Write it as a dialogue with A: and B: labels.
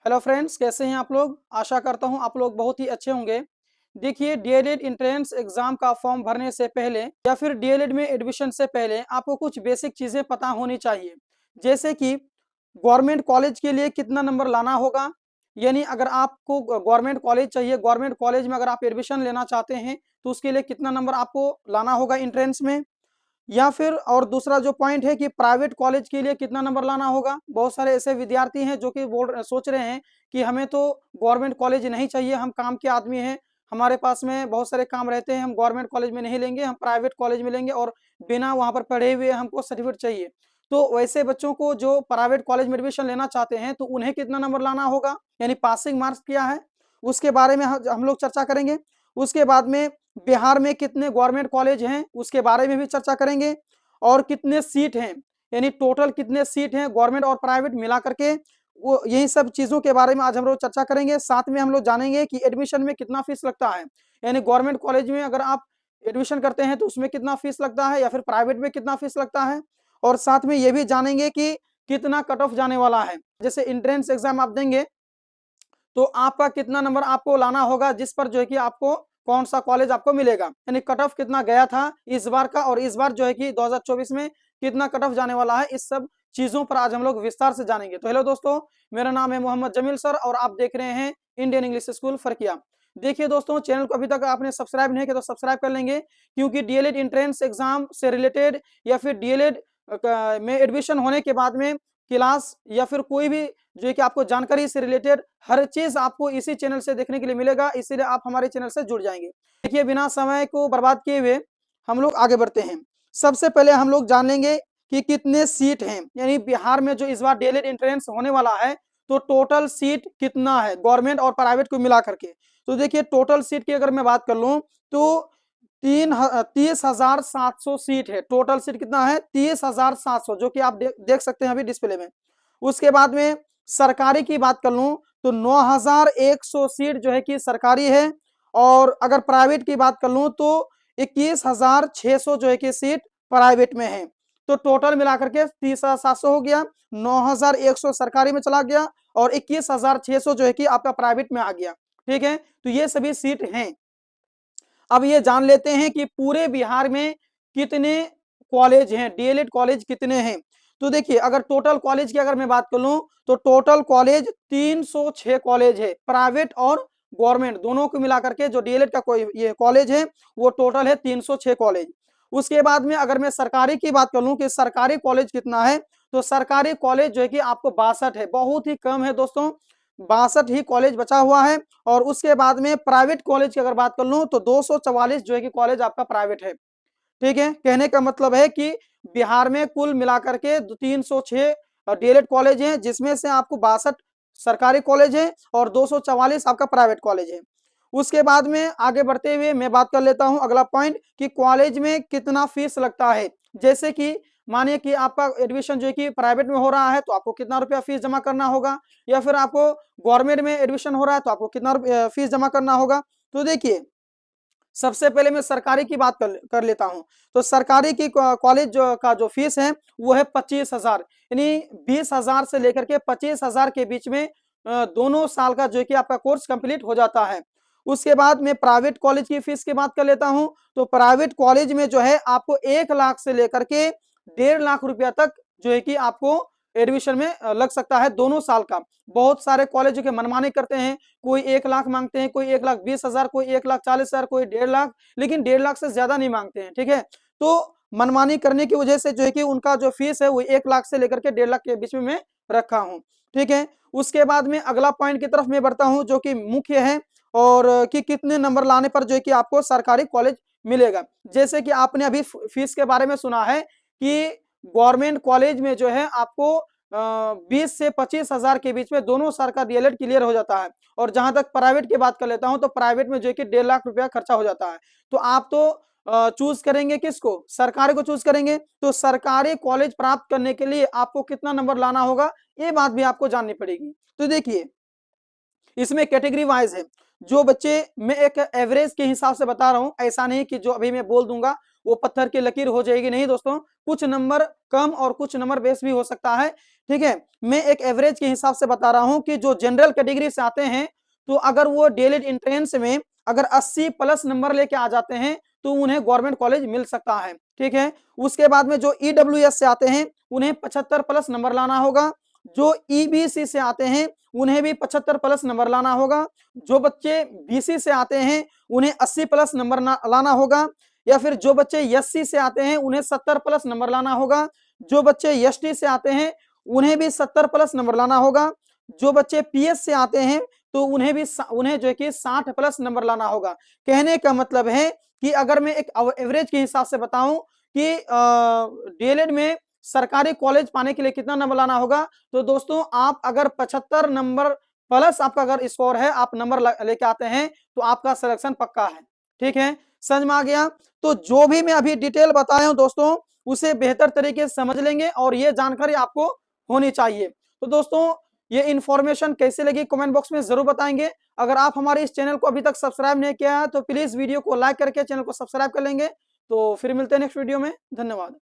A: Hello friends, कैसे हैं आप लोग। आशा करता हूं आप लोग बहुत ही अच्छे होंगे। देखिए, डीएलएड एंट्रेंस एग्जाम का फॉर्म भरने से पहले या फिर डीएलएड में एडमिशन से पहले आपको कुछ बेसिक चीजें पता होनी चाहिए। जैसे कि गवर्नमेंट कॉलेज के लिए कितना नंबर लाना होगा, यानी अगर आपको गवर्नमेंट कॉलेज चाहिए, गवर्नमेंट कॉलेज में अगर आप एडमिशन लेना चाहते हैं तो उसके लिए कितना नंबर आपको लाना होगा एंट्रेंस में। या फिर और दूसरा जो पॉइंट है कि प्राइवेट कॉलेज के लिए कितना नंबर लाना होगा। बहुत सारे ऐसे विद्यार्थी हैं जो कि सोच रहे हैं कि हमें तो गवर्नमेंट कॉलेज नहीं चाहिए, हम काम के आदमी हैं, हमारे पास में बहुत सारे काम रहते हैं, हम गवर्नमेंट कॉलेज में नहीं लेंगे, हम प्राइवेट कॉलेज में लेंगे और बिना वहाँ पर पढ़े हुए हमको सर्टिफिकेट चाहिए। तो वैसे बच्चों को जो प्राइवेट कॉलेज में एडमिशन लेना चाहते हैं तो उन्हें कितना नंबर लाना होगा, यानी पासिंग मार्क्स क्या है, उसके बारे में हम लोग चर्चा करेंगे। उसके बाद में बिहार में कितने गवर्नमेंट कॉलेज हैं उसके बारे में भी चर्चा करेंगे, और कितने सीट हैं, यानी टोटल कितने सीट हैं गवर्नमेंट और प्राइवेट मिला करके, वो यही सब चीज़ों के बारे में आज हम लोग चर्चा करेंगे। साथ में हम लोग जानेंगे कि एडमिशन में कितना फीस लगता है, यानी गवर्नमेंट कॉलेज में अगर आप एडमिशन करते हैं तो उसमें कितना फीस लगता है या फिर प्राइवेट में कितना फीस लगता है। और साथ में ये भी जानेंगे कि कितना कट ऑफ जाने वाला है। जैसे एंट्रेंस एग्जाम आप देंगे तो आपका कितना नंबर आपको लाना होगा, जिस पर जो है कि आपको कौन सा कॉलेज आपको मिलेगा, यानी कट ऑफ कितना गया था इस बार का, और इस बार जो है कि 2024 में कितना कट ऑफ जाने वाला है। इस सब चीजों पर आज हम लोग विस्तार से जानेंगे। तो हेलो दोस्तों, मेरा नाम है मोहम्मद जमील सर और आप देख रहे हैं इंडियन इंग्लिश स्कूल फरकिया। देखिए दोस्तों, चैनल को अभी तक आपने सब्सक्राइब नहीं किया तो सब्सक्राइब कर लेंगे, क्योंकि डीएलएड एंट्रेंस एग्जाम से रिलेटेड या फिर डीएलएड में एडमिशन होने के बाद में क्लास या फिर कोई भी जो है कि आपको जानकारी से रिलेटेड हर चीज आपको इसी चैनल से देखने के लिए मिलेगा, इसीलिए आप हमारे चैनल से जुड़ जाएंगे। देखिए, बिना समय को बर्बाद किए हुए हम लोग आगे बढ़ते हैं। सबसे पहले हम लोग जान लेंगे कि कितने सीट हैं, यानी बिहार में जो इस बार डीएलएड एंट्रेंस होने वाला है तो टोटल सीट कितना है गवर्नमेंट और प्राइवेट को मिला करके। तो देखिए, टोटल सीट की अगर मैं बात कर लूं तो 30,700 सीट है। टोटल सीट कितना है, 30,700, जो कि आप देख सकते हैं अभी डिस्प्ले में। उसके बाद में सरकारी की बात कर लूं तो 9,100 सीट जो है कि सरकारी है, और अगर प्राइवेट की बात कर लूं तो 21,600 जो है कि सीट प्राइवेट में है। तो टोटल मिलाकर के 30,700 हो गया, 9,100 सरकारी में चला गया और 21,600 जो है कि आपका प्राइवेट में आ गया। ठीक है, तो ये सभी सीट हैं। अब ये जान लेते हैं कि पूरे बिहार में कितने कॉलेज हैं, डीएलएड कॉलेज कितने हैं। तो देखिए, अगर टोटल कॉलेज की अगर मैं बात कर लूं तो टोटल कॉलेज 306 कॉलेज है, प्राइवेट और गवर्नमेंट दोनों को मिलाकर के जो डीएलएड का कोई ये कॉलेज है वो टोटल है 306 कॉलेज। उसके बाद में अगर मैं सरकारी की बात कर लूं कि सरकारी कॉलेज कितना है, तो सरकारी कॉलेज जो है कि आपको 62 है, बहुत ही कम है दोस्तों, 62 ही कॉलेज बचा हुआ है। और उसके बाद में प्राइवेट कॉलेज की अगर बात कर लूं तो 244 जो है कि कॉलेज आपका प्राइवेट है। ठीक है, कहने का मतलब है कि बिहार में कुल मिलाकर के 306 डीएलएड कॉलेज हैं, जिसमें से आपको 62 सरकारी कॉलेज है और 244 आपका प्राइवेट कॉलेज है। उसके बाद में आगे बढ़ते हुए मैं बात कर लेता हूं अगला पॉइंट कि कॉलेज में कितना फीस लगता है। जैसे कि मानिए कि आपका एडमिशन जो है कि प्राइवेट में हो रहा है तो आपको कितना रुपया फीस जमा करना होगा, या फिर आपको गवर्नमेंट में एडमिशन हो रहा है तो आपको कितना फीस जमा करना होगा। तो देखिए, सबसे पहले मैं सरकारी की बात कर लेता हूं। तो सरकारी की कॉलेज का जो फीस है वो है 25,000, यानी 20,000 से लेकर के 25,000 के बीच में दोनों साल का जो है कि आपका कोर्स कंप्लीट हो जाता है। उसके बाद मैं प्राइवेट कॉलेज की फीस की बात कर लेता हूं। तो प्राइवेट कॉलेज में जो है आपको 1 लाख से लेकर के 1.5 लाख रुपया तक जो है कि आपको एडमिशन में लग सकता है दोनों साल का। बहुत सारे कॉलेज के मनमानी करते हैं, कोई 1 लाख मांगते हैं, कोई 1,20,000, कोई 1,40,000, कोई 1.5 लाख, लेकिन 1.5 लाख से ज्यादा नहीं मांगते हैं। ठीक है, तो मनमानी करने की वजह से जो है कि उनका जो फीस है वो 1 लाख से लेकर के 1.5 लाख के बीच में मैं रखा हूं। ठीक है, उसके बाद में अगला पॉइंट की तरफ मैं बढ़ता हूं जो कि मुख्य है, और कि कितने नंबर लाने पर जो है कि आपको सरकारी कॉलेज मिलेगा। जैसे कि आपने अभी फीस के बारे में सुना है कि गवर्नमेंट कॉलेज में जो है आपको 20 से 25,000 के बीच में दोनों साल का डीएलएड क्लियर हो जाता है। और जहां तक प्राइवेट की बात कर लेता हूं तो प्राइवेट में जो है कि 1.5 लाख रुपया खर्चा हो जाता है। तो आप तो चूज करेंगे किसको, सरकारी को चूज करेंगे। तो सरकारी कॉलेज प्राप्त करने के लिए आपको कितना नंबर लाना होगा, ये बात भी आपको जाननी पड़ेगी। तो देखिए, इसमें कैटेगरी वाइज है। जो बच्चे, मैं एक एवरेज के हिसाब से बता रहा हूं, ऐसा नहीं कि जो अभी मैं बोल दूंगा वो पत्थर की लकीर हो जाएगी, नहीं दोस्तों, कुछ नंबर कम और कुछ नंबर बेस भी हो सकता है, ठीक है। मैं एक एवरेज के हिसाब से बता रहा हूं कि जो जनरल कैटेगरी से आते हैं तो अगर वो डीएलएड एंट्रेंस में अगर 80 प्लस नंबर लेके आ जाते हैं तो उन्हें गवर्नमेंट कॉलेज मिल सकता है, ठीक है। उसके बाद में जो ईडब्ल्यूएस से आते हैं उन्हें 75 प्लस नंबर लाना होगा, जो ईबीसी से आते हैं उन्हें भी 75 प्लस नंबर लाना होगा, जो बच्चे बीसी से आते हैं उन्हें 80 प्लस नंबर लाना होगा, या फिर जो बच्चे एससी से आते हैं उन्हें 70 प्लस नंबर लाना होगा, जो बच्चे एसटी से आते हैं उन्हें भी 70 प्लस नंबर लाना होगा, जो बच्चे पीएस से आते हैं तो उन्हें भी उन्हें जो है कि 60 प्लस नंबर लाना होगा। कहने का मतलब है कि अगर मैं एक एवरेज के हिसाब से बताऊं कि डीएलएड में सरकारी कॉलेज पाने के लिए कितना नंबर लाना होगा, तो दोस्तों आप अगर 75 नंबर प्लस आपका अगर स्कोर है, आप नंबर लेके आते हैं तो आपका सिलेक्शन पक्का है, ठीक है। समझ में आ गया? तो जो भी मैं अभी डिटेल बताया हूं दोस्तों उसे बेहतर तरीके से समझ लेंगे और ये जानकारी आपको होनी चाहिए। तो दोस्तों ये इन्फॉर्मेशन कैसे लगी कमेंट बॉक्स में जरूर बताएंगे। अगर आप हमारे इस चैनल को अभी तक सब्सक्राइब नहीं किया है तो प्लीज वीडियो को लाइक करके चैनल को सब्सक्राइब कर लेंगे। तो फिर मिलते हैं नेक्स्ट वीडियो में, धन्यवाद।